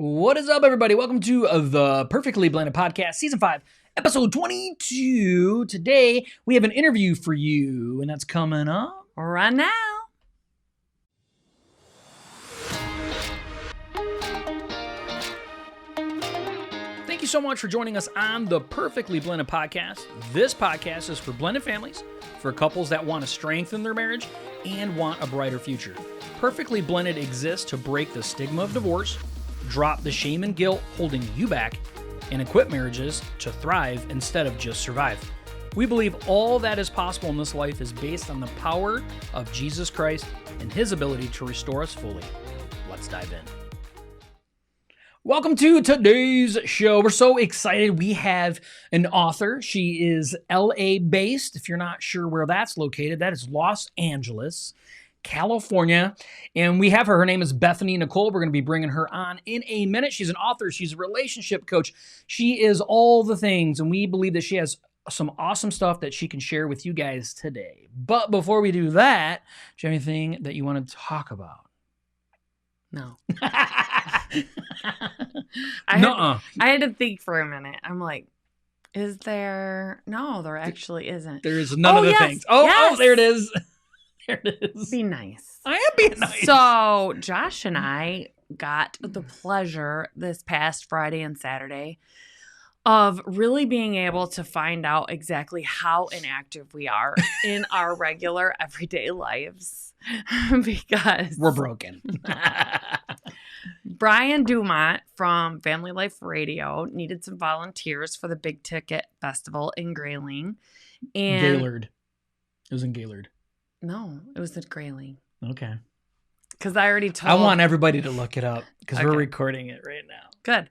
What is up, everybody? Welcome to the Perfectly Blended Podcast, Season 5, Episode 22. Today, we have an interview for you, and that's coming up right now. Thank you so much for joining us on the Perfectly Blended Podcast. This podcast is for blended families, for couples that want to strengthen their marriage and want a brighter future. Perfectly Blended exists to break the stigma of divorce, drop the shame and guilt holding you back, and equip marriages to thrive instead of just survive. We believe all that is possible in this life is based on the power of Jesus Christ and His ability to restore us fully. Let's dive in. Welcome to today's show. We're so excited. We have an author. She is LA based. If you're not sure where that's located, that is Los Angeles, California. And we have her. Her name is Bethany Nicole. We're going to be bringing her on in a minute. She's an author. She's a relationship coach. She is all the things. And we believe that she has some awesome stuff that she can share with you guys today. But before we do that, do you have anything that you want to talk about? No. I had to think for a minute. I'm like, is there? No, there actually isn't. There is none of the things. Oh, there it is. There it is. Be nice. I am being nice. So Josh and I got the pleasure this past Friday and Saturday of really being able to find out exactly how inactive we are in our regular everyday lives. Because we're broken. Brian Dumont from Family Life Radio needed some volunteers for the Big Ticket Festival in Grayling. And Gaylord. It was in Gaylord. No, it was at Grayling. Okay. Because I already told. I want everybody to look it up because we're recording it right now. Good.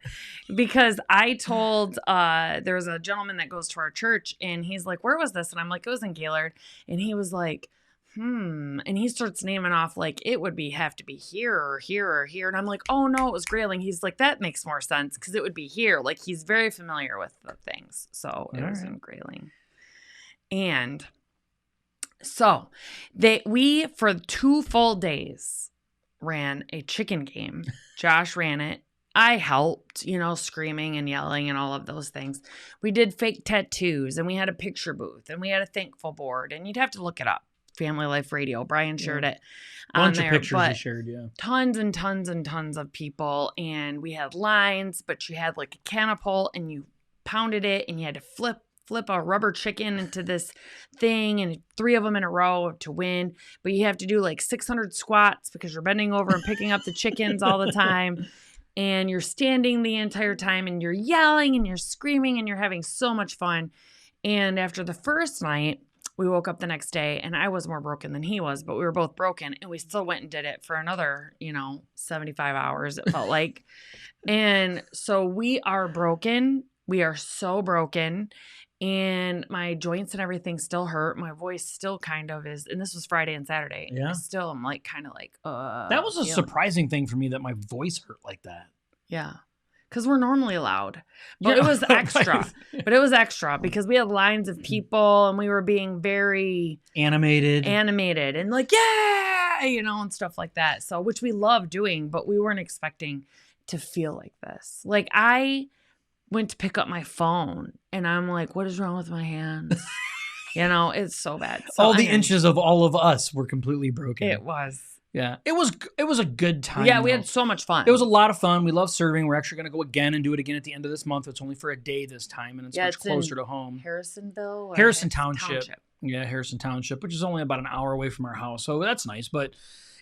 Because I told, there was a gentleman that goes to our church and he's like, where was this? And I'm like, it was in Gaylord. And he was like, and he starts naming off like it would have to be here or here or here. And I'm like, oh no, it was Grayling. He's like, that makes more sense because it would be here. Like he's very familiar with the things. So it was in Grayling. And so we for 2 full days ran a chicken game. Josh ran it. I helped, screaming and yelling and all of those things. We did fake tattoos and we had a picture booth and we had a thankful board and you'd have to look it up. Family Life Radio. Brian shared it on there. Bunch of pictures he shared, yeah. Tons and tons and tons of people. And we had lines, but you had like a catapult and you pounded it and you had to flip a rubber chicken into this thing and 3 of them in a row to win. But you have to do like 600 squats because you're bending over and picking up the chickens all the time. And you're standing the entire time and you're yelling and you're screaming and you're having so much fun. And after the first night, we woke up the next day and I was more broken than he was, but we were both broken and we still went and did it for another, 75 hours, it felt like. And so we are broken. We are so broken and my joints and everything still hurt. My voice still kind of is, and this was Friday and Saturday. Yeah. Still, I'm like, kind of like, That was a surprising thing for me that my voice hurt like that. Yeah. Because we're normally loud. But it was extra. But it was extra because we had lines of people and we were being very animated and like, yeah, and stuff like that. So, which we love doing, but we weren't expecting to feel like this. Like I went to pick up my phone and I'm like, what is wrong with my hands? It's so bad. So, all the inches of all of us were completely broken. It was. Yeah, it was a good time. Yeah, we had so much fun. It was a lot of fun. We love serving. We're actually going to go again and do it again at the end of this month. It's only for a day this time, and it's much closer to home. Harrison Township. Yeah, Harrison Township, which is only about an hour away from our house. So that's nice. But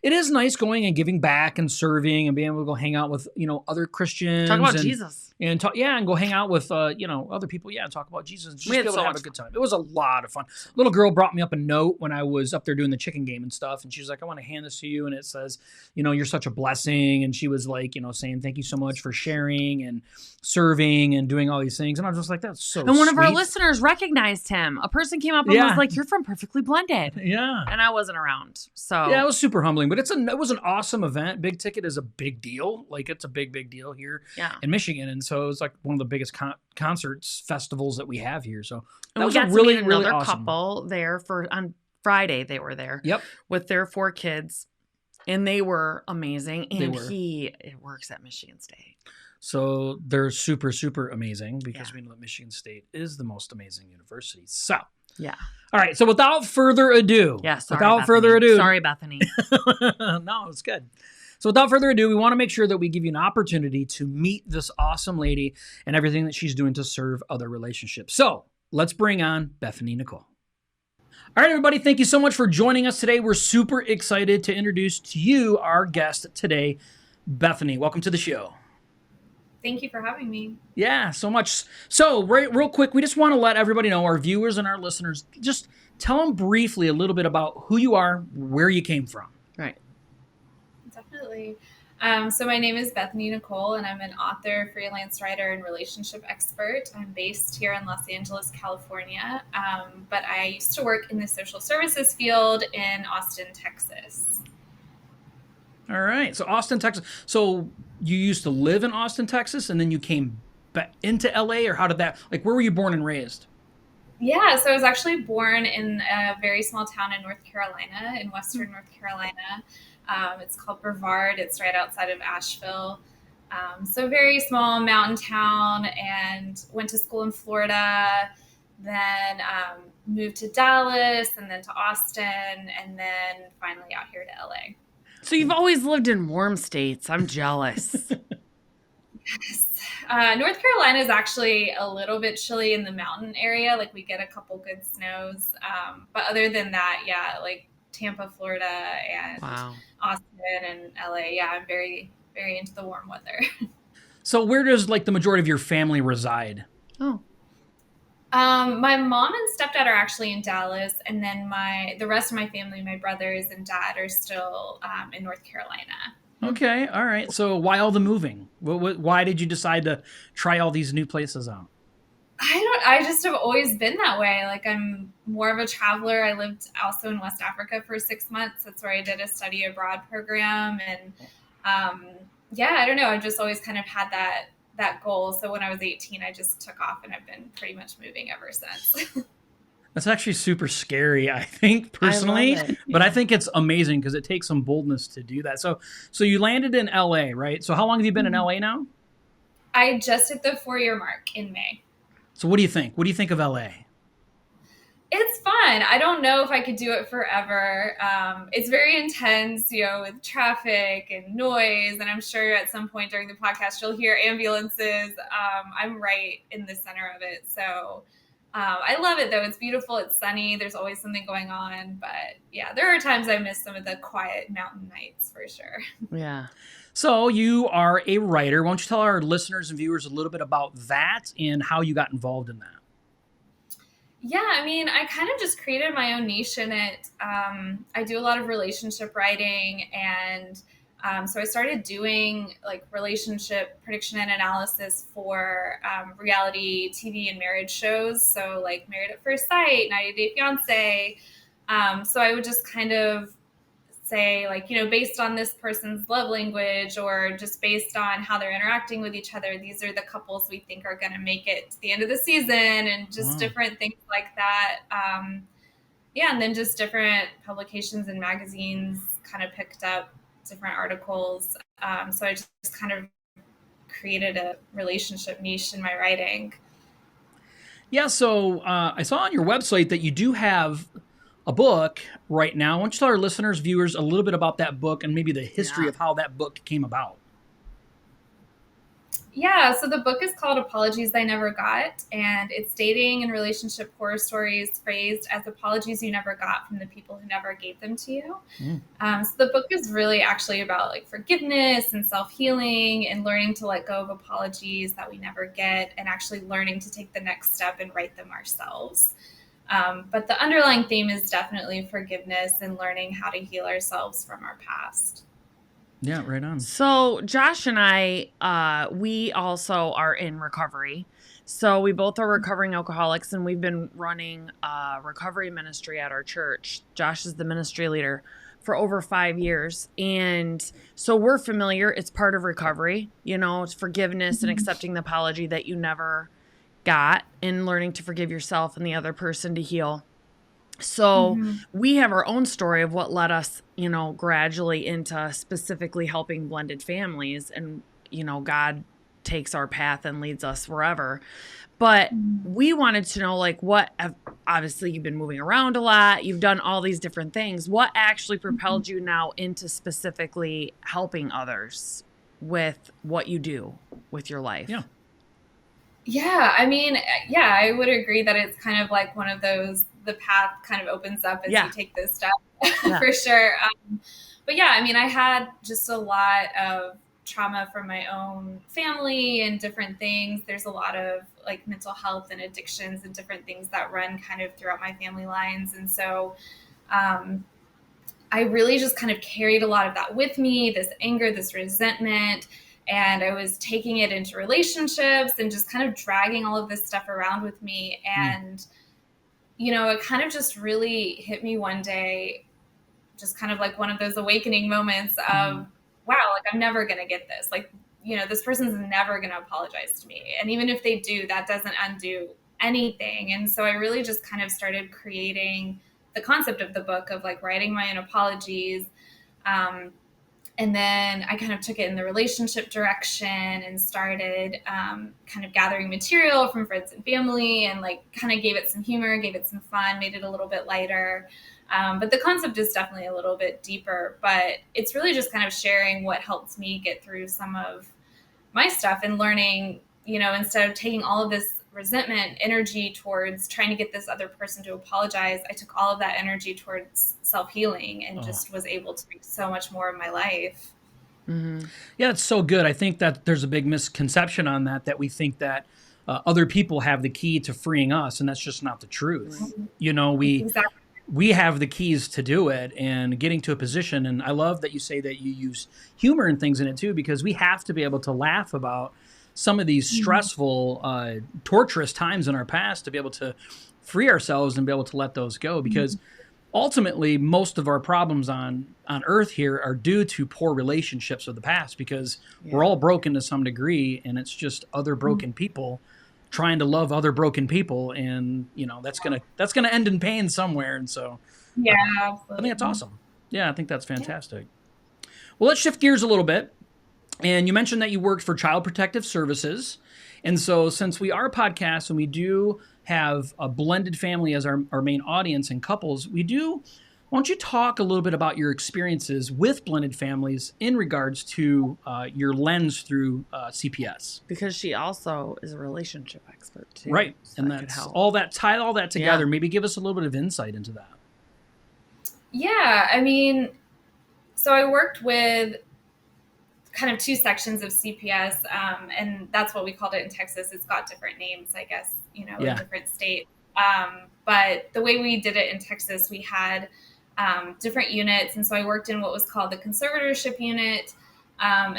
it is nice going and giving back and serving and being able to go hang out with, other Christians. Talk about Jesus. And and go hang out with, other people. Yeah, and talk about Jesus. And just be able to have a good time. It was a lot of fun. Little girl brought me up a note when I was up there doing the chicken game and stuff. And she was like, I want to hand this to you. And it says, you're such a blessing. And she was like, saying thank you so much for sharing and serving and doing all these things. And I was just like, that's so sweet. And one of our listeners recognized him. A person came up and was like, you're from Perfectly Blended. Yeah. And I wasn't around. So yeah, it was super humbling. But it was an awesome event. Big Ticket is a big deal. Like it's a big deal here in Michigan. And so it was like one of the biggest concerts, festivals that we have here. So that was a really awesome couple there on Friday. They were there with their 4 kids. and they were amazing. And were. he works at Michigan State. So they're super, super amazing because Yeah. we know that Michigan State is the most amazing university. So, Yeah. all right. So without further ado, Yeah. Sorry, without Bethany. further ado, Sorry, Bethany. no, it's good. So without further ado, we want to make sure that we give you an opportunity to meet this awesome lady and everything that she's doing to serve other relationships. So let's bring on Bethany Nicole. All right, everybody, thank you so much for joining us today. We're super excited to introduce to you our guest today, Bethany. Welcome to the show. Thank you for having me. Yeah, so much. So real quick, we just want to let everybody know, our viewers and our listeners, just tell them briefly a little bit about who you are, where you came from. Right. Definitely. So my name is Bethany Nicole, and I'm an author, freelance writer, and relationship expert. I'm based here in Los Angeles, California, but I used to work in the social services field in Austin, Texas. All right, so Austin, Texas. So you used to live in Austin, Texas, and then you came back into LA, or how did that, like, where were you born and raised? Yeah, so I was actually born in a very small town in North Carolina, in Western North Carolina. It's called Brevard. It's right outside of Asheville. So very small mountain town, and went to school in Florida, then moved to Dallas, and then to Austin, and then finally out here to LA. So you've always lived in warm states. I'm jealous. North Carolina is actually a little bit chilly in the mountain area. Like, we get a couple good snows. But other than that, yeah, like Tampa, Florida, and Wow. Austin and LA. Yeah, I'm very, very into the warm weather. So where does, like, the majority of your family reside? Oh. My mom and stepdad are actually in Dallas, and then the rest of my family, my brothers and dad, are still in North Carolina. Okay, all right. So why all the moving? Why did you decide to try all these new places out? I just have always been that way. Like, I'm more of a traveler. I lived also in West Africa for 6 months. That's where I did a study abroad program. And yeah, I don't know. I've just always kind of had that goal. So when I was 18, I just took off, and I've been pretty much moving ever since. That's actually super scary, I think, personally. I love it. But I think it's amazing because it takes some boldness to do that. So you landed in LA, right? So how long have you been in LA now? I just hit the 4-year mark in May. So what do you think? What do you think of LA? It's fun. I don't know if I could do it forever. It's very intense, with traffic and noise. And I'm sure at some point during the podcast, you'll hear ambulances. I'm right in the center of it. So I love it, though. It's beautiful. It's sunny. There's always something going on. But yeah, there are times I miss some of the quiet mountain nights for sure. Yeah. So you are a writer. Why don't you tell our listeners and viewers a little bit about that and how you got involved in that? Yeah, I mean, I kind of just created my own niche in it. I do a lot of relationship writing, and so I started doing like relationship prediction and analysis for reality TV and marriage shows. So like Married at First Sight, 90 Day Fiance. So I would just kind of say, like, based on this person's love language, or just based on how they're interacting with each other, these are the couples we think are going to make it to the end of the season, and just different things like that. Yeah, and then just different publications and magazines kind of picked up different articles. So I just kind of created a relationship niche in my writing. Yeah, so I saw on your website that you do have a book right now. Why don't you tell our listeners, viewers, a little bit about that book and maybe the history of how that book came about? Yeah, so the book is called Apologies I Never Got, and it's dating and relationship horror stories phrased as apologies you never got from the people who never gave them to you. So the book is really actually about like forgiveness and self-healing and learning to let go of apologies that we never get, and actually learning to take the next step and write them ourselves. But the underlying theme is definitely forgiveness and learning how to heal ourselves from our past. Yeah, right on. So Josh and I, we also are in recovery. So we both are recovering alcoholics, and we've been running a recovery ministry at our church. Josh is the ministry leader for over 5 years. And so we're familiar. It's part of recovery, it's forgiveness and accepting the apology that you never got, and learning to forgive yourself and the other person to heal. So Mm-hmm. we have our own story of what led us, gradually into specifically helping blended families. And, God takes our path and leads us wherever. But we wanted to know, like, obviously you've been moving around a lot. You've done all these different things. What actually propelled you now into specifically helping others with what you do with your life? Yeah. Yeah, I mean, yeah, I would agree that it's kind of like one of those, the path kind of opens up as you take this step Yeah. for sure. But yeah, I mean, I had just a lot of trauma from my own family and different things. There's a lot of like mental health and addictions and different things that run kind of throughout my family lines. And so, um, I really just kind of carried a lot of that with me, this anger, this resentment. And I was taking it into relationships and just kind of dragging all of this stuff around with me. And, it kind of just really hit me one day, just kind of like one of those awakening moments of, wow, like I'm never going to get this. Like, this person's never going to apologize to me. And even if they do, that doesn't undo anything. And so I really just kind of started creating the concept of the book of like writing my own apologies. And then I kind of took it in the relationship direction and started kind of gathering material from friends and family and like kind of gave it some humor, gave it some fun, made it a little bit lighter. But the concept is definitely a little bit deeper, but it's really just kind of sharing what helped me get through some of my stuff and learning, instead of taking all of this resentment energy towards trying to get this other person to apologize, I took all of that energy towards self-healing and just was able to make so much more of my life. Yeah, it's so good. I think that there's a big misconception on that we think that other people have the key to freeing us, and that's just not the truth. Exactly. We have the keys to do it and getting to a position. And I love that you say that you use humor and things in it too, because we have to be able to laugh about some of these stressful, torturous times in our past to be able to free ourselves and be able to let those go. Because ultimately, most of our problems on Earth here are due to poor relationships of the past, because we're all broken to some degree, and it's just other broken people trying to love other broken people, and that's gonna end in pain somewhere. And so, Yeah, I absolutely. think that's awesome. Yeah, I think that's fantastic. Well, let's shift gears a little bit. And you mentioned that you worked for Child Protective Services. And so, since we are a podcast and we do have a blended family as our main audience and couples, why don't you talk a little bit about your experiences with blended families in regards to your lens through CPS? Because she also is a relationship expert too. Right. So And that could that's help. tie all that together. Yeah. Maybe give us a little bit of insight into that. Yeah, I mean, so I worked with kind of two sections of CPS, and that's what we called it in Texas. It's got different names, I guess, in different states. But the way we did it in Texas, we had different units. And so I worked in what was called the conservatorship unit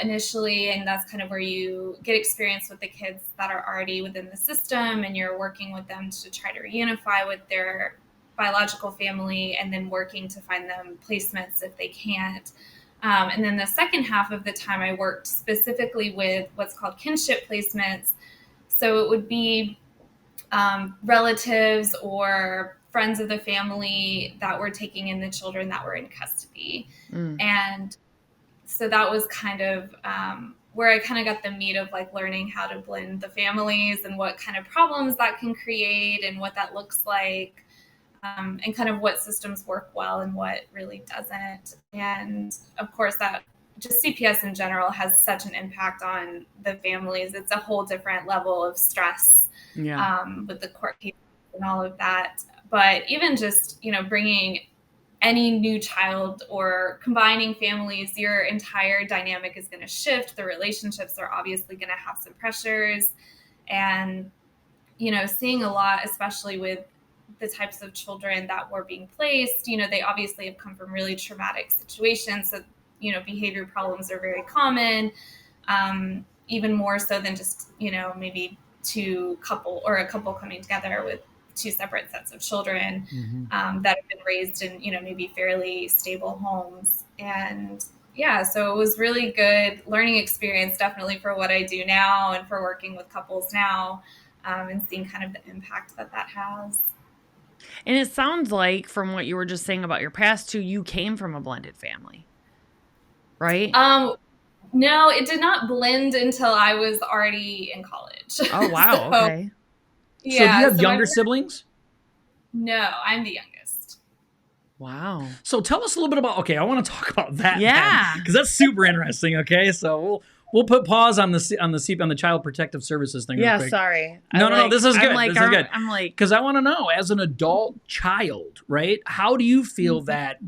initially, and that's kind of where you get experience with the kids that are already within the system, and you're working with them to try to reunify with their biological family and then working to find them placements if they can't. And then the second half of the time, I worked specifically with what's called kinship placements. So it would be relatives or friends of the family that were taking in the children that were in custody. And so that was kind of where I kind of got the meat of like learning how to blend the families and what kind of problems that can create and what that looks like. And kind of what systems work well and what really doesn't. And of course, that just CPS in general has such an impact on the families. It's a whole different level of stress with the court cases and all of that. But even just, bringing any new child or combining families, your entire dynamic is going to shift. The relationships are obviously going to have some pressures. And, seeing a lot, especially with the types of children that were being placed, they obviously have come from really traumatic situations. So, behavior problems are very common, even more so than just, maybe a couple coming together with two separate sets of children that have been raised in, maybe fairly stable homes. And yeah, so it was really good learning experience, definitely for what I do now and for working with couples now, and seeing kind of the impact that has. And it sounds like from what you were just saying about your past too, you came from a blended family, right? No, it did not blend until I was already in college. Oh, wow. So, Okay. So do you yeah. have younger siblings? No, I'm the youngest. Wow. So tell us a little bit about, okay, I want to talk about that. Yeah. Because that's super interesting, okay? So we'll put pause on the Child Protective Services thing real Yeah, quick. sorry. No, this is good. This is good. I'm like, because I want to know, as an adult child, right? How do you feel that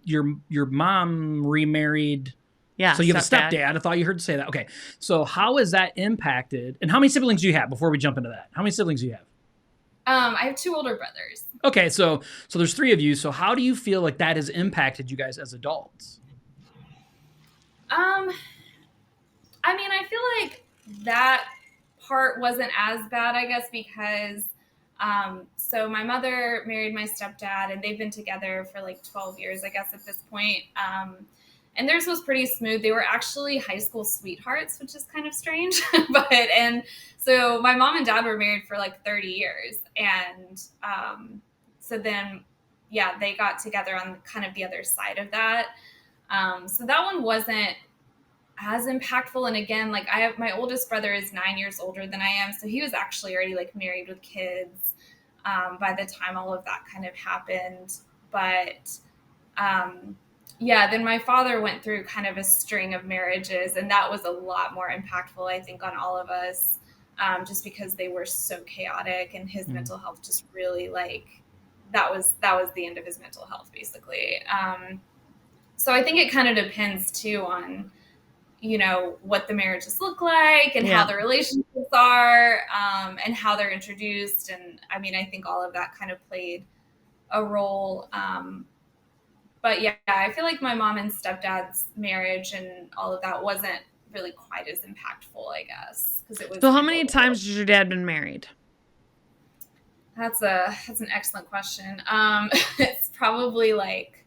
your mom remarried? yeah. So you have a stepdad. I thought you heard say that. Okay. So how has that impacted? And how many siblings do you have before we jump into that? How many siblings do you have? I have 2 older brothers. Okay, so there's 3 of you. So how do you feel like that has impacted you guys as adults? I mean, I feel like that part wasn't as bad, I guess, because so my mother married my stepdad, and they've been together for like 12 years, I guess, at this point. And theirs was pretty smooth. They were actually high school sweethearts, which is kind of strange. And so my mom and dad were married for like 30 years. And so then, yeah, they got together on kind of the other side of that. So that one wasn't as impactful. And again, like my oldest brother is 9 years older than I am. So he was actually already like married with kids by the time all of that kind of happened. But yeah, then my father went through kind of a string of marriages, and that was a lot more impactful, I think, on all of us, just because they were so chaotic, and his mental health just really that was the end of his mental health, basically. So I think it kind of depends too on, what the marriages look like and how the relationships are, and how they're introduced. And I mean, I think all of that kind of played a role. But yeah, I feel like my mom and stepdad's marriage and all of that wasn't really quite as impactful, I guess, because it was. So how many times has your dad been married? That's an excellent question. It's probably like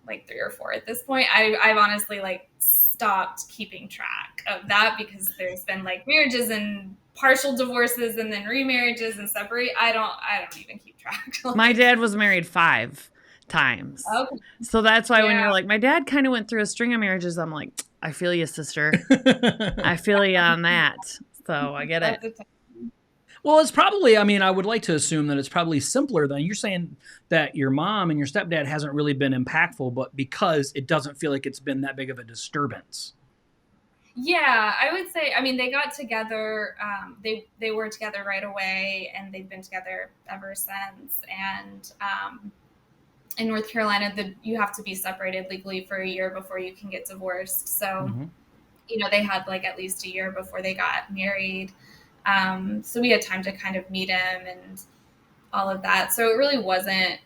3 or 4 at this point. I've honestly stopped keeping track of that, because there's been marriages and partial divorces and then remarriages and separate. I don't even keep track. My dad was married 5 times. Okay. So that's why when you're like, my dad kind of went through a string of marriages, I'm like, I feel you, sister. I feel you on that. So I get it. Well, it's probably, I would like to assume that it's probably simpler than you're saying, that your mom and your stepdad hasn't really been impactful, but because it doesn't feel like it's been that big of a disturbance. Yeah, I would say, they got together, they were together right away, and they've been together ever since. And in North Carolina, you have to be separated legally for a year before you can get divorced. So, they had at least a year before they got married. So we had time to kind of meet him and all of that. So it really wasn't,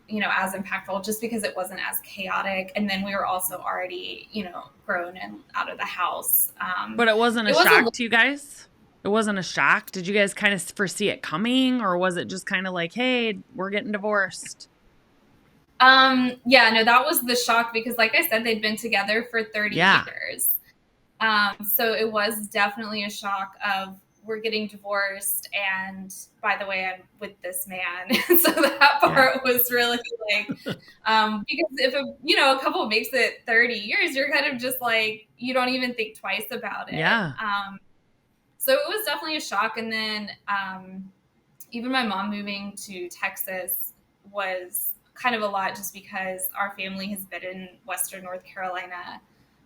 as impactful, just because it wasn't as chaotic. And then we were also already, grown and out of the house. But it wasn't a shock to you guys? It wasn't a shock? Did you guys kind of foresee it coming, or was it just kind of like, hey, we're getting divorced? Yeah, no, that was the shock, because like I said, they'd been together for 30 years. So it was definitely a shock of, we're getting divorced, and by the way, I'm with this man. So that part was really because if a couple makes it 30 years, you're kind of just you don't even think twice about it. Yeah. So it was definitely a shock. And then even my mom moving to Texas was kind of a lot, just because our family has been in Western North Carolina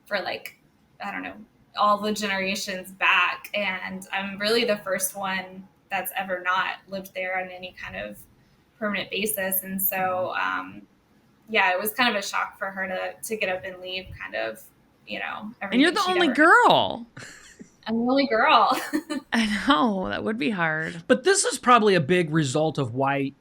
for I don't know, all the generations back. And I'm really the first one that's ever not lived there on any kind of permanent basis. And so, it was kind of a shock for her to get up and leave kind of, and you're the only girl. I'm the only girl. I know, that would be hard. But this is probably a big result of why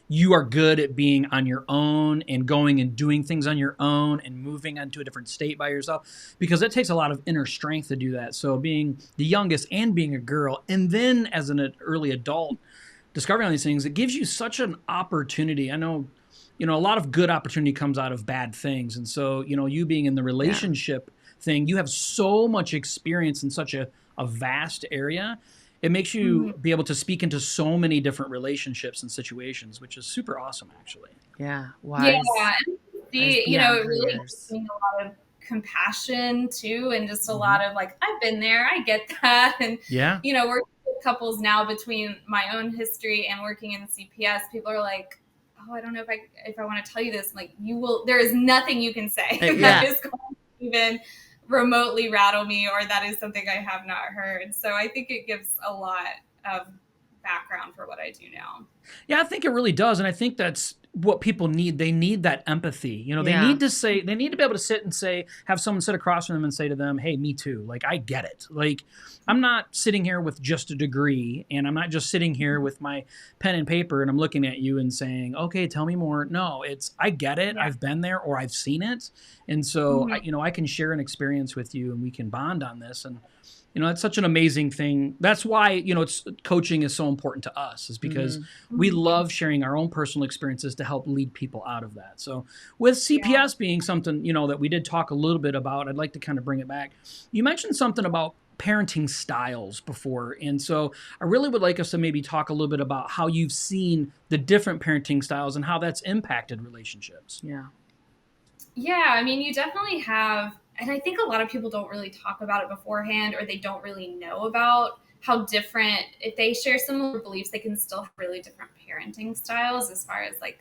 you are good at being on your own and going and doing things on your own and moving onto a different state by yourself, because it takes a lot of inner strength to do that. So being the youngest and being a girl, and then as an early adult discovering all these things, it gives you such an opportunity. I know, a lot of good opportunity comes out of bad things. And so, you being in the relationship thing, you have so much experience in such a vast area. it makes you be able to speak into so many different relationships and situations, which is super awesome, actually. Yeah. Yeah, Wise. and Wise you know, beyond it her really years. gives me a lot of compassion too, and just a Mhm. lot of like, I've been there, I get that. And Yeah. you know, working with couples now, between my own history and working in CPS, people are like, oh, I don't know if I want to tell you this. I'm like, you will, there is nothing you can say that Yeah. is going to even remotely rattle me, or that is something I have not heard. So I think it gives a lot of background for what I do now. Yeah, I think it really does. And I think that's what people need. They need that empathy. You know, they Yeah. need to say, they need to be able to sit and say, have someone sit across from them and say to them, hey, me too. Like, I get it. Like, I'm not sitting here with just a degree, and I'm not just sitting here with my pen and paper and I'm looking at you and saying, okay, tell me more. No, it's, I get it. Yeah. I've been there or I've seen it. And so, Mhm. you know, I can share an experience with you and we can bond on this. And, you know, it's such an amazing thing. That's why, you know, it's coaching is so important to us, is because we Mhm. love sharing our own personal experiences to help lead people out of that. So with Yeah. CPS being something, you know, that we did talk a little bit about, I'd like to kind of bring it back. You mentioned something about parenting styles before. And so I really would like us to maybe talk a little bit about how you've seen the different parenting styles and how that's impacted relationships. Yeah. Yeah, I mean, you definitely have, and I think a lot of people don't really talk about it beforehand, or they don't really know about how different, if they share similar beliefs, they can still have really different parenting styles, as far as like,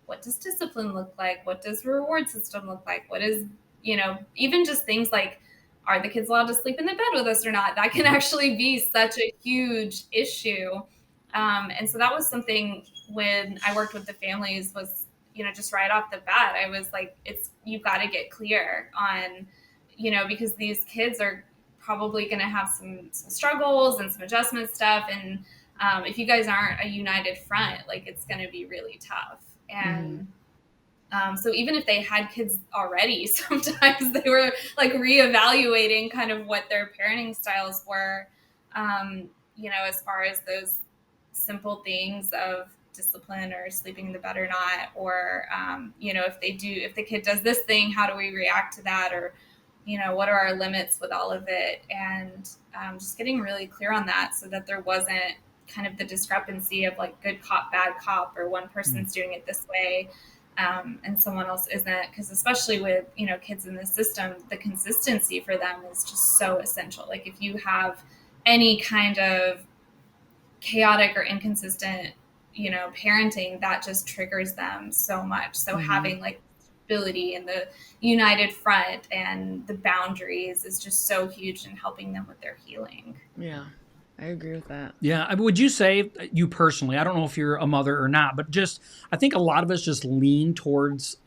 what does discipline look like? What does reward system look like? What is, you know, even just things like, are the kids allowed to sleep in the bed with us or not? That can actually be such a huge issue. And so that was something when I worked with the families, was, you know, just right off the bat, I was like, it's, you've got to get clear on, you know, because these kids are probably going to have some struggles and some adjustment stuff. And if you guys aren't a united front, like, it's going to be really tough. And so even if they had kids already, sometimes they were like reevaluating kind of what their parenting styles were, you know, as far as those simple things of discipline or sleeping in the bed or not, or, you know, if the kid does this thing, how do we react to that? Or, you know, what are our limits with all of it? And just getting really clear on that, so that there wasn't kind of the discrepancy of like good cop, bad cop, or one person's doing it this way and someone else isn't. Because especially with, you know, kids in the system, the consistency for them is just so essential. Like, if you have any kind of chaotic or inconsistent, you know, parenting, that just triggers them so much. So having like stability and the united front and the boundaries is just so huge in helping them with their healing. Yeah. I agree with that. Yeah. Would you say, you personally, I don't know if you're a mother or not, but just, I think a lot of us just lean towards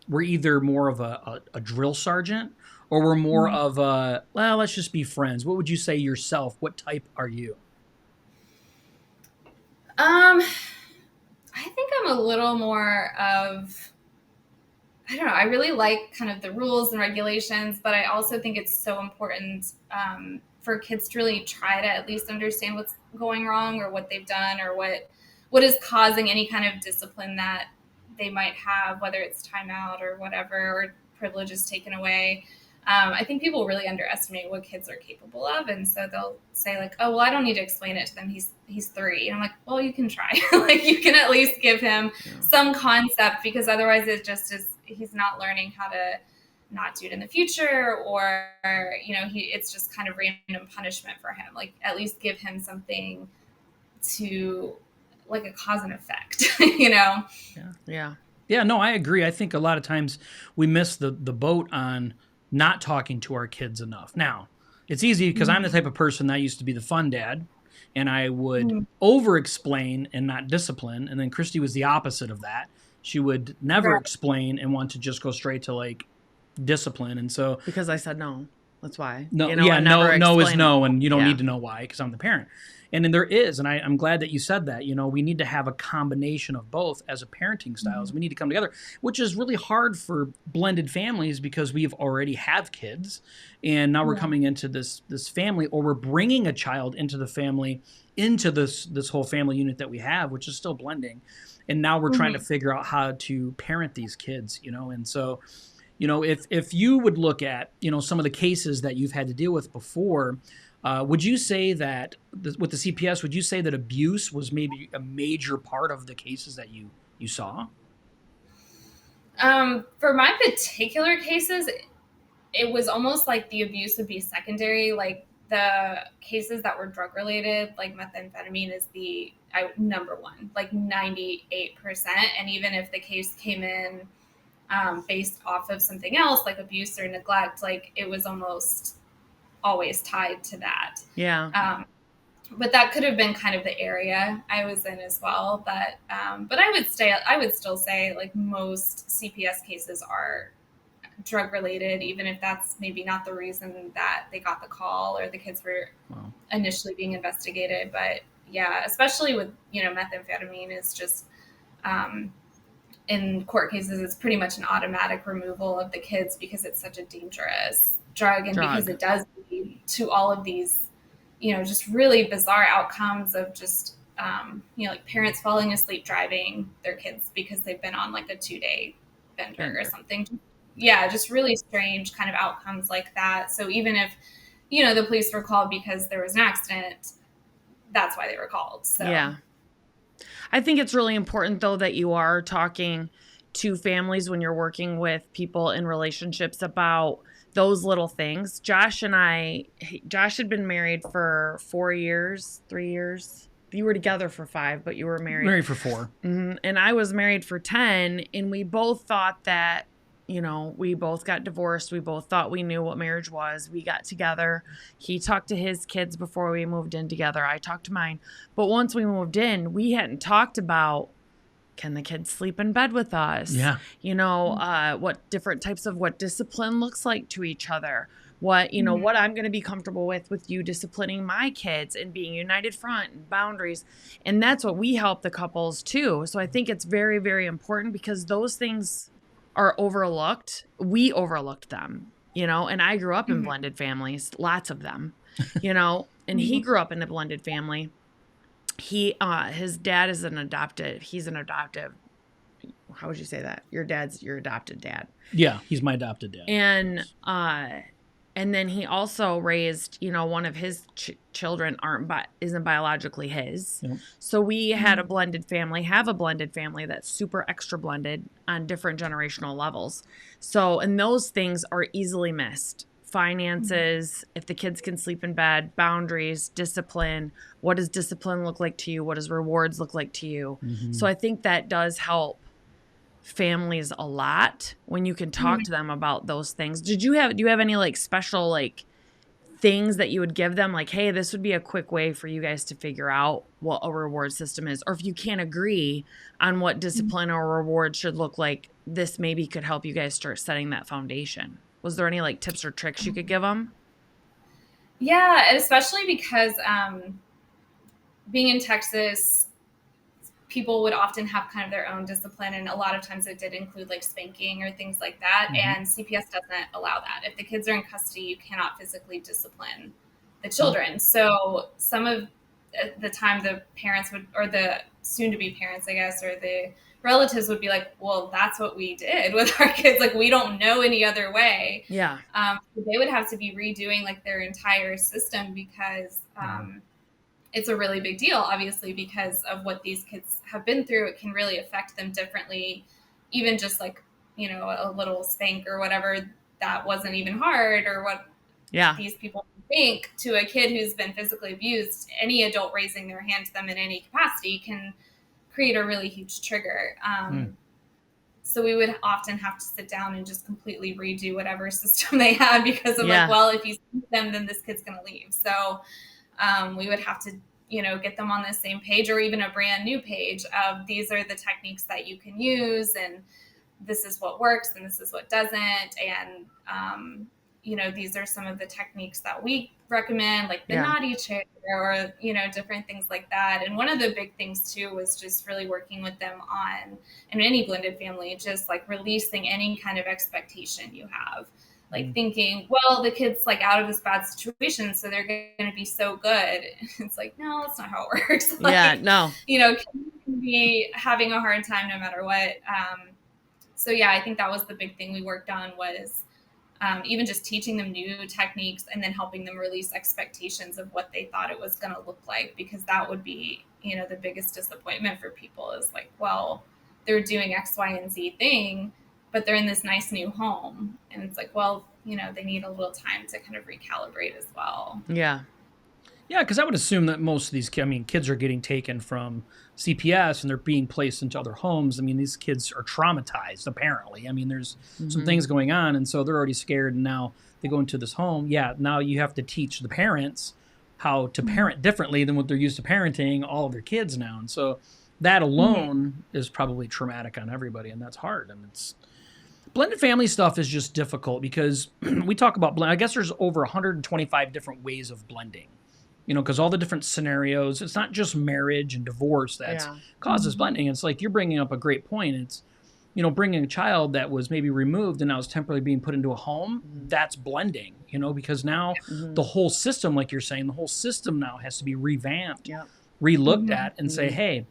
we're either more of a drill sergeant, or we're more of a, well, let's just be friends. What would you say yourself? What type are you? I think I'm a little more of, I don't know, I really like kind of the rules and regulations, but I also think it's so important for kids to really try to at least understand what's going wrong, or what they've done, or what is causing any kind of discipline that they might have, whether it's timeout or whatever, or privileges taken away. I think people really underestimate what kids are capable of, and so they'll say like, "Oh, well, I don't need to explain it to them. He's 3." And I'm like, "Well, you can try. Like, you can at least give him some concept, because otherwise it just is, he's not learning how to not do it in the future, or, you know, it's just kind of random punishment for him. Like, at least give him something to, like, a cause and effect, you know?" Yeah. Yeah, no, I agree. I think a lot of times we miss the boat on not talking to our kids enough. Now, it's easy because I'm the type of person that used to be the fun dad, and I would over explain and not discipline. And then Christy was the opposite of that. She would never Right. explain and want to just go straight to like discipline. And so, Because I said no. That's why. no, You know, yeah, and never no is explain no, it. and you don't Yeah. need to know why, because I'm the parent. And then there is, and I'm glad that you said that. You know, we need to have a combination of both as a parenting styles. We need to come together, which is really hard for blended families, because we've already have kids, and now we're coming into this family, or we're bringing a child into the family, into this whole family unit that we have, which is still blending. And now we're trying to figure out how to parent these kids. You know, and so, you know, if you would look at, you know, some of the cases that you've had to deal with before, Would you say that with the CPS, would you say that abuse was maybe a major part of the cases that you saw? For my particular cases, it was almost like the abuse would be secondary. Like the cases that were drug related, like methamphetamine is the number one, like 98%. And even if the case came in based off of something else, like abuse or neglect, like it was almost always tied to that. Yeah. But that could have been kind of the area I was in as well. But I would still say like most CPS cases are drug related, even if that's maybe not the reason that they got the call or the kids were initially being investigated. But yeah, especially with, methamphetamine is just, in court cases, it's pretty much an automatic removal of the kids because it's such a dangerous drug. And because it does lead to all of these, just really bizarre outcomes of just, like parents falling asleep driving their kids because they've been on like a 2-day bender or something. Yeah, just really strange kind of outcomes like that. So even if, the police were called because there was an accident, that's why they were called. So yeah. I think it's really important, though, that you are talking to families when you're working with people in relationships about those little things. Josh had been married for 4 years, 3 years. You were together for 5, but you were married. Married for 4. Mm-hmm. And I was married for 10, and we both thought that, we both got divorced. We both thought we knew what marriage was. We got together. He talked to his kids before we moved in together. I talked to mine. But once we moved in, we hadn't talked about, can the kids sleep in bed with us? Yeah. What different types of what discipline looks like to each other. What, what I'm going to be comfortable with you disciplining my kids and being united front and boundaries. And that's what we help the couples too. So I think it's very, very important because those things are overlooked. We overlooked them, and I grew up in blended families, lots of them, and he grew up in a blended family. His dad is he's an adoptive. How would you say that? Your dad's your adopted dad. Yeah. He's my adopted dad. And then he also raised, one of his children isn't biologically his. Yep. So we had have a blended family that's super extra blended on different generational levels. So, and those things are easily missed. Finances, if the kids can sleep in bed, boundaries, discipline. What does discipline look like to you? What does rewards look like to you? Mm-hmm. So I think that does help families a lot when you can talk to them about those things. Do you have any like special like things that you would give them, like, hey, this would be a quick way for you guys to figure out what a reward system is, or if you can't agree on what discipline or reward should look like, this maybe could help you guys start setting that foundation. Was there any like tips or tricks you could give them? Yeah, and especially because being in Texas, people would often have kind of their own discipline. And a lot of times it did include like spanking or things like that. And CPS doesn't allow that. If the kids are in custody, you cannot physically discipline the children. So some of the time the parents would, or the soon to be parents, I guess, or the relatives would be like, well, that's what we did with our kids. Like, we don't know any other way. Yeah. They would have to be redoing like their entire system because, it's a really big deal, obviously, because of what these kids have been through. It can really affect them differently. Even just like, a little spank or whatever, that wasn't even hard, or what these people think to a kid who's been physically abused. Any adult raising their hand to them in any capacity can create a really huge trigger. So we would often have to sit down and just completely redo whatever system they had because of like, well, if you see them, then this kid's going to leave. So we would have to, get them on the same page, or even a brand new page of, these are the techniques that you can use, and this is what works and this is what doesn't. And, these are some of the techniques that we recommend, like the naughty chair or, different things like that. And one of the big things too was just really working with them on, in any blended family, just like releasing any kind of expectation you have. Like thinking, well, the kid's like out of this bad situation, so they're going to be so good. It's like, no, that's not how it works. Like, no. Kids can be having a hard time no matter what. So yeah, I think that was the big thing we worked on, was even just teaching them new techniques and then helping them release expectations of what they thought it was going to look like, because that would be, the biggest disappointment for people is like, well, they're doing X, Y, and Z thing, but they're in this nice new home. And it's like, well, they need a little time to kind of recalibrate as well. Yeah. Yeah, because I would assume that most of these kids are getting taken from CPS and they're being placed into other homes. I mean, these kids are traumatized, apparently. I mean, there's some things going on, and so they're already scared, and now they go into this home. Yeah, now you have to teach the parents how to parent differently than what they're used to parenting all of their kids now. And so that alone is probably traumatic on everybody, and that's hard. And blended family stuff is just difficult because we talk about I guess there's over 125 different ways of blending. Because all the different scenarios, it's not just marriage and divorce that causes blending. It's like you're bringing up a great point. It's, bringing a child that was maybe removed and now is temporarily being put into a home, that's blending, because now the whole system, like you're saying, the whole system now has to be revamped, re-looked at and say, hey,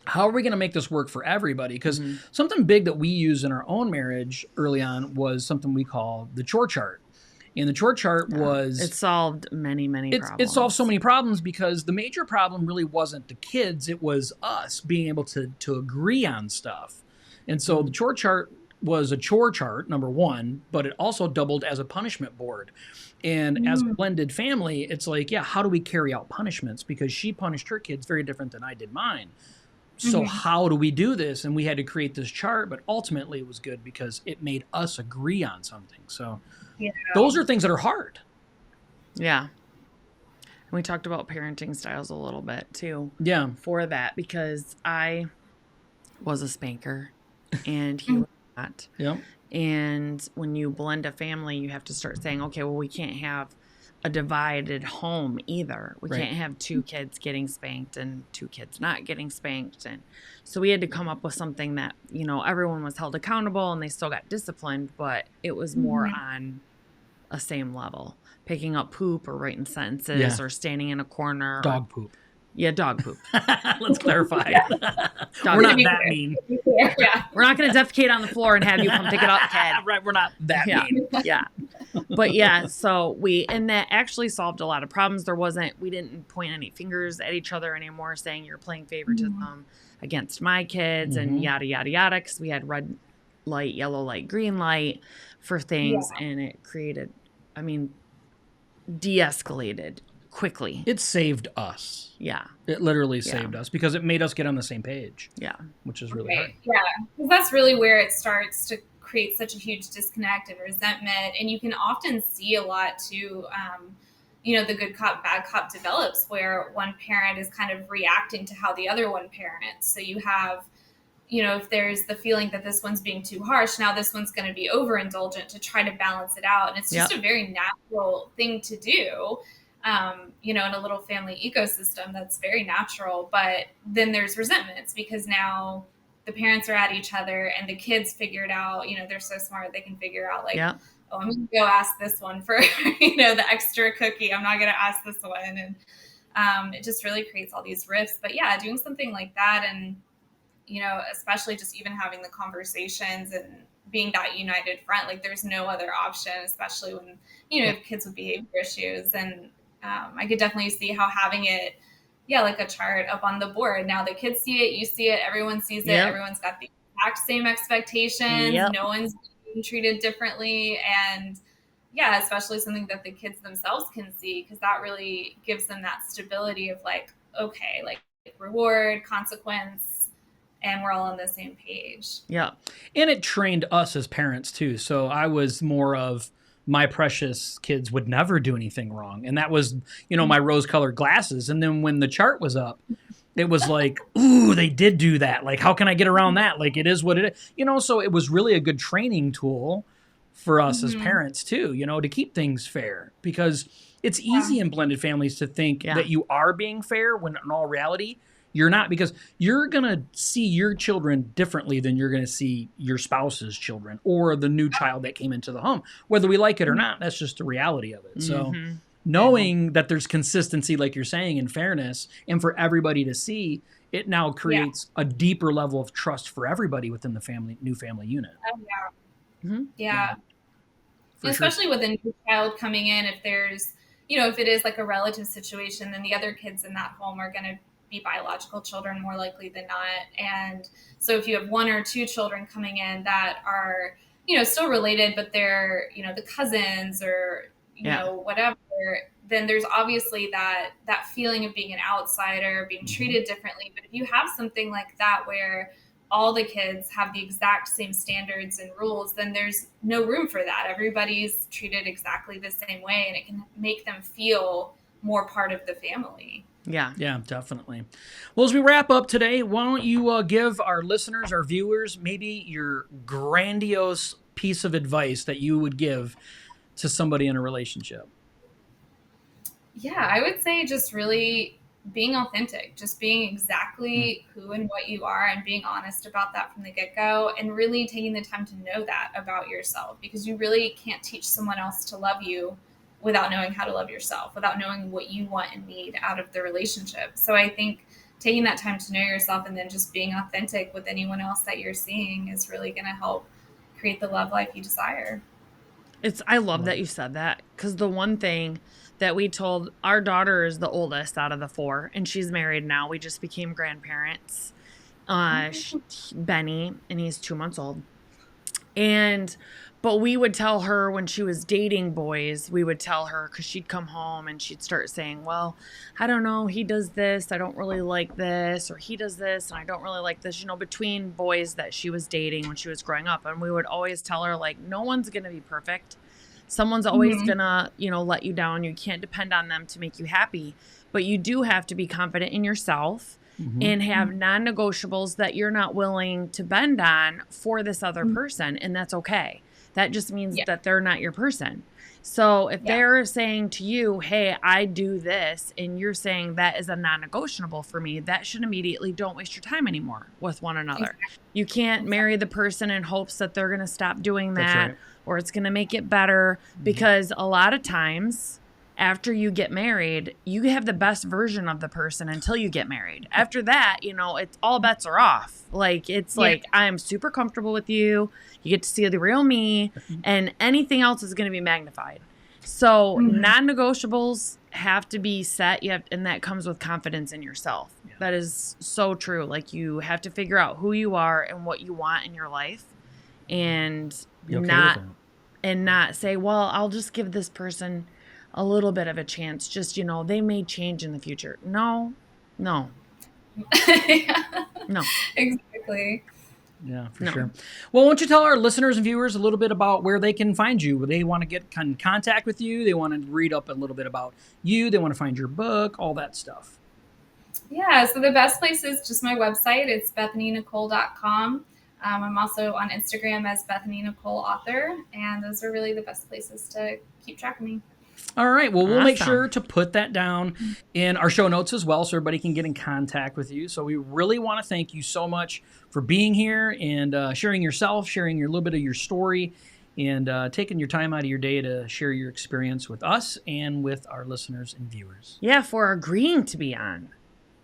how are we going to make this work for everybody? Because something big that we use in our own marriage early on was something we call the chore chart. And the chore chart was... It solved many problems. It solved so many problems because the major problem really wasn't the kids. It was us being able to agree on stuff. And so the chore chart was a chore chart, number one, but it also doubled as a punishment board. And as a blended family, it's like, how do we carry out punishments? Because she punished her kids very different than I did mine. So how do we do this? And we had to create this chart, but ultimately it was good because it made us agree on something. So... those are things that are hard. Yeah. And we talked about parenting styles a little bit too. Yeah. For that, because I was a spanker and he was not. Yeah. And when you blend a family, you have to start saying, okay, well, we can't have a divided home either. We can't have two kids getting spanked and two kids not getting spanked. And so we had to come up with something that, everyone was held accountable and they still got disciplined, but it was more on a same level. Picking up poop or writing sentences or standing in a corner. Dog poop. Yeah, dog poop. Let's clarify. We're not that mean. We're not going to defecate on the floor and have you come pick it up, kid. Right, we're not that mean. Yeah. But so and that actually solved a lot of problems. We didn't point any fingers at each other anymore saying you're playing favoritism against my kids and yada, yada, yada. Because we had red light, yellow light, green light for things. And it created, de-escalated quickly. It saved us. Yeah. It literally saved us because it made us get on the same page. Yeah. Which is really hard. Yeah. Because that's really where it starts to create such a huge disconnect and resentment. And you can often see a lot too, the good cop, bad cop develops where one parent is kind of reacting to how the other one parents. So you have, if there's the feeling that this one's being too harsh, now this one's going to be overindulgent to try to balance it out. And it's just a very natural thing to do. In a little family ecosystem, that's very natural. But then there's resentments because now the parents are at each other and the kids figure it out. They're so smart. They can figure out oh, I'm going to go ask this one for, the extra cookie. I'm not going to ask this one. And it just really creates all these rifts. But yeah, doing something like that and, especially just even having the conversations and being that united front, like there's no other option, especially when, you have kids with behavior issues. And I could definitely see how having it, like a chart up on the board. Now the kids see it, you see it, everyone sees it. Everyone's got the exact same expectations. No one's being treated differently. And especially something that the kids themselves can see, because that really gives them that stability of like, okay, like reward, consequence, and we're all on the same page. Yeah. And it trained us as parents too. So I was more of, my precious kids would never do anything wrong. And that was, my rose-colored glasses. And then when the chart was up, it was like, ooh, they did do that. Like, how can I get around that? Like, it is what it is. So it was really a good training tool for us as parents too, to keep things fair. Because it's easy in blended families to think that you are being fair when in all reality, you're not, because you're going to see your children differently than you're going to see your spouse's children or the new child that came into the home. Whether we like it or not, that's just the reality of it. So knowing that there's consistency, like you're saying, and fairness, and for everybody to see, it now creates a deeper level of trust for everybody within the new family unit. Yeah. For And sure. especially with a new child coming in, if there's, if it is like a relative situation, then the other kids in that home are going to be biological children more likely than not. And so if you have one or two children coming in that are, still related, but they're, the cousins or, whatever, then there's obviously that feeling of being an outsider, being treated differently. But if you have something like that where all the kids have the exact same standards and rules, then there's no room for that. Everybody's treated exactly the same way, and it can make them feel more part of the family. Yeah. Yeah, definitely. Well, as we wrap up today, why don't you give our listeners, our viewers, maybe your grandiose piece of advice that you would give to somebody in a relationship? Yeah, I would say just really being authentic, just being exactly who and what you are, and being honest about that from the get-go, and really taking the time to know that about yourself, because you really can't teach someone else to love you without knowing how to love yourself, without knowing what you want and need out of the relationship. So I think taking that time to know yourself and then just being authentic with anyone else that you're seeing is really going to help create the love life you desire. I love that you said that, because the one thing that we told our daughter is the oldest out of the four, and she's married now. We just became grandparents. Benny, and he's 2 months old. But we would tell her when she was dating boys, we would tell her, because she'd come home and she'd start saying, well, I don't know, he does this, I don't really like this, or he does this, and I don't really like this, between boys that she was dating when she was growing up. And we would always tell her, like, no one's going to be perfect. Someone's always going to, let you down. You can't depend on them to make you happy. But you do have to be confident in yourself and have non-negotiables that you're not willing to bend on for this other person. And that's okay. That just means that they're not your person. So if they're saying to you, hey, I do this, and you're saying that is a non-negotiable for me, that should immediately, don't waste your time anymore with one another. You can't marry the person in hopes that they're going to stop doing that or it's going to make it better, because a lot of times after you get married, you have the best version of the person until you get married. After that, it's all bets are off. Like, it's like, I'm super comfortable with you. You get to see the real me, and anything else is going to be magnified. So non-negotiables have to be set. And that comes with confidence in yourself. Yeah. That is so true. Like, you have to figure out who you are and what you want in your life, and not say, well, I'll just give this person a little bit of a chance. Just, they may change in the future. No. No. Exactly. Yeah, for sure. Well, why don't you tell our listeners and viewers a little bit about where they can find you? They want to get in contact with you. They want to read up a little bit about you. They want to find your book, all that stuff. Yeah, so the best place is just my website. It's BethanyNicole.com. I'm also on Instagram as Bethany Nicole Author, and those are really the best places to keep track of me. All right. Well, we'll make sure to put that down in our show notes as well, so everybody can get in contact with you. So we really want to thank you so much for being here and sharing yourself, sharing your little bit of your story, and taking your time out of your day to share your experience with us and with our listeners and viewers. Yeah, for agreeing to be on.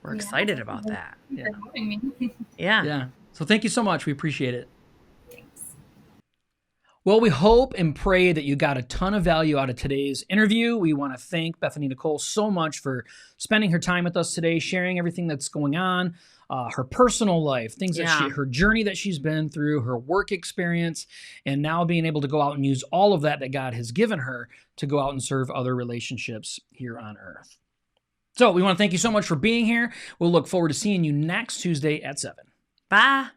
We're excited about that. Thank you for having me. Yeah. So thank you so much. We appreciate it. Well, we hope and pray that you got a ton of value out of today's interview. We want to thank Bethany Nicole so much for spending her time with us today, sharing everything that's going on, her personal life, things that her journey that she's been through, her work experience, and now being able to go out and use all of that God has given her to go out and serve other relationships here on earth. So we want to thank you so much for being here. We'll look forward to seeing you next Tuesday at 7. Bye.